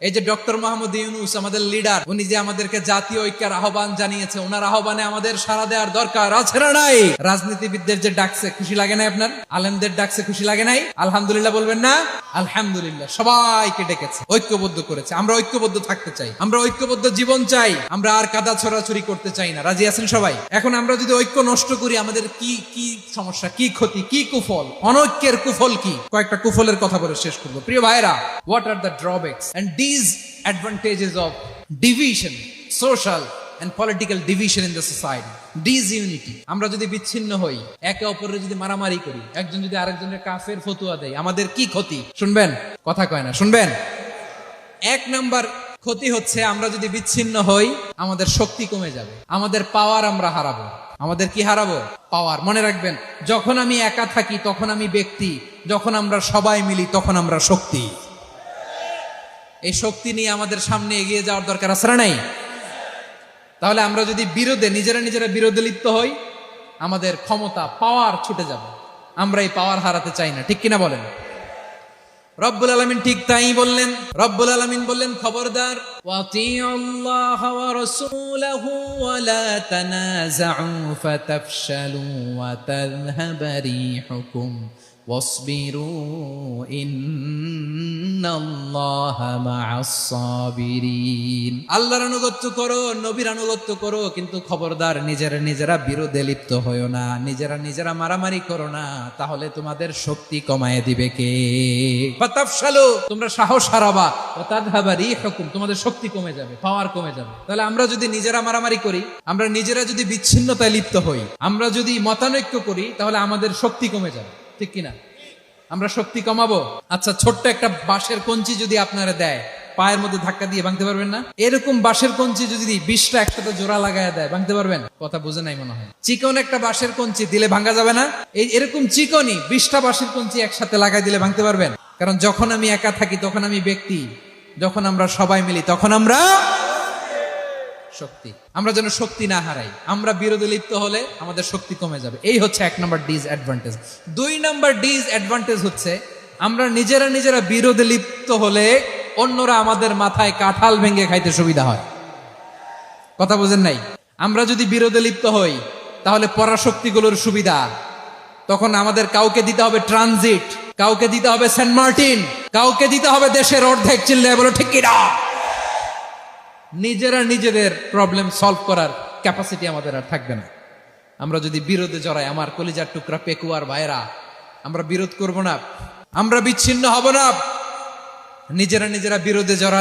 এই যে ডক্টর মোহাম্মদ ইউনূস আমাদের লিডার, উনি যে আমাদেরকে জাতীয় ঐক্যের আহ্বান জানিয়েছে, ওনার আহ্বানে আমাদের সাড়া দেওয়ার দরকার আছে না নাই? রাজনীতিবিদদের যে ডাকছে খুশি লাগে নাই আপনার? আলেমদের ডাকছে খুশি লাগে নাই? আলহামদুলিল্লাহ বলবেন না? আলহামদুলিল্লাহ। সবাইকে ডেকেছে, ঐক্যবদ্ধ করেছে। আমরা ঐক্যবদ্ধ থাকতে চাই, আমরা ঐক্যবদ্ধ জীবন চাই, আমরা আর কাদা ছড়াছড়ি করতে চাই না। রাজি আছেন সবাই? এখন আমরা যদি ঐক্য নষ্ট করি, আমাদের কি কি সমস্যা, কি ক্ষতি, কি কুফল? অনৈক্যের কুফল কি? কয়েকটা কুফলের কথা বলে শেষ করবো। প্রিয় ভাইরা, what are the drawbacks and disadvantages of division, social and political division in the society? Disunity. আমরা যদি বিচ্ছিন্ন হই, একে অপরের যদি মারামারি করি, একজন যদি আরেকজনের কাফের ফতোয়া দেয়, আমাদের কি ক্ষতি? শুনবেন? কথা কয় না, শুনবেন? এক নাম্বার ক্ষতি হচ্ছে, আমরা যদি বিচ্ছিন্ন হই, আমাদের শক্তি কমে যাবে, আমাদের পাওয়ার আমরা হারাবো। আমাদের কি হারাবো? পাওয়ার। মনে রাখবেন, যখন আমি একা থাকি তখন আমি ব্যক্তি, যখন আমরা সবাই মিলি তখন আমরা শক্তি। এই শক্তি নিয়ে আমাদের সামনে এগিয়ে যাওয়ার দরকার আছে না নাই? তাহলে আমরা যদি নিজেরা বিরোধে লিপ্ত হই, আমাদের ক্ষমতা, পাওয়ার ছুটে যাবে। আমরা এই পাওয়ার হারাতে চাই না, ঠিক কিনা বলেন? রব্বুল আলামিন ঠিক তাই বললেন। রব্বুল আলামিন বললেন, খবরদার, ওয়াতিউল্লাহ ওয়া রাসূলাহু ওয়া লা তানাযাউ ফাতাফশালু ওয়া তাযহাবা রিহুকুম ওয়াসবিরু ইন্নাল্লাহা মা'আস সাবিরিন। আল্লাহর আনুগত্য করো, নবীর আনুগত্য করো, কিন্তু খবরদার নিজেরা বিরোধে লিপ্ত হয়ো না, নিজেরা মারামারি করো না, তাহলে তোমাদের শক্তি কমায় দিবে কে? ফাতাফশালু, তোমরা সাহস হারাবা, ওয়া তাযহাবা রিহুকুম, তোমাদের শক্তি কমে যাবে, পাওয়ার কমে যাবে। তাহলে আমরা যদি নিজেরা মারামারি করি, আমরা নিজেরা যদি বিচ্ছিন্নতায় লিপ্ত হই, আমরা যদি মতানৈক্য করি, তাহলে আমাদের শক্তি কমে যাবে, ঠিক কিনা? আমরা শক্তি কমাবো। আচ্ছা, ছোট্ট একটা বাঁশের কঞ্চি যদি আপনারা দেয়, পায়ের মধ্যে ধাক্কা দিয়ে ভাঙতে পারবেন না? এরকম বাঁশের কঞ্চি যদি 20টা একসাথে জোড়া লাগায় দেয়, ভাঙতে পারবেন? কথা বুঝে নাই মনে হয়। চিকন একটা বাঁশের কঞ্চি দিলে ভাঙা যাবে না? এরকম চিকনই 20টা বাঁশের কঞ্চি একসাথে লাগাই দিলে ভাঙতে পারবেন? কারণ যখন আমি একা থাকি তখন আমি ব্যক্তি, যখন আমরা সবাই মিলি তখন আমরা শক্তি। আমরা যেন শক্তি না হারাই। আমরা বিরোধে লিপ্ত হলে আমাদের শক্তি কমে যাবে। এই হচ্ছে 1 নাম্বার ডিসঅ্যাডভান্টেজ। 2 নাম্বার ডিসঅ্যাডভান্টেজ হচ্ছে, আমরা নিজেরা বিরোধে লিপ্ত হলে অন্যরা আমাদের মাথায় কাঁঠাল ভেঙে খাইতে সুবিধা হয়। কথা বুঝেন নাই? আমরা যদি বিরোধে লিপ্ত হই, তাহলে পরাশক্তিগুলোর সুবিধা, তখন আমাদের কাউকে দিতে হবে ট্রানজিট, কাউকে দিতে হবে সেন্ট মার্টিন, কাউকে দিতে হবে দেশের অর্ধেক। চিল্লায় বলো ঠিক কিনা? নিজেদের প্রবলেম সলভ করার ক্যাপাসিটি আমাদের আর থাকবে না। আমরা যদি বিরোধে জড়াই, আমার কলিজার টুকরা পেকুয়ার ভাইরা, আমরা বিরোধ করব না, আমরা বিচ্ছিন্ন হব না। নিজেরা বিরোধে জড়ালে